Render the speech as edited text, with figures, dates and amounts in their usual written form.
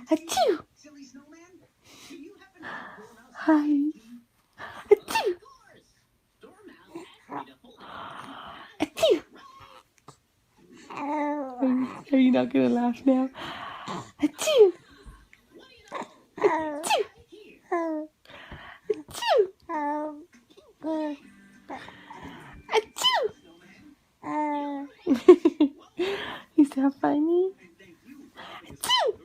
Achoo! Hi. Achoo! Achoo! Are you not gonna laugh now? Achoo! Achoo! Achoo! Achoo! Is that funny? Achoo!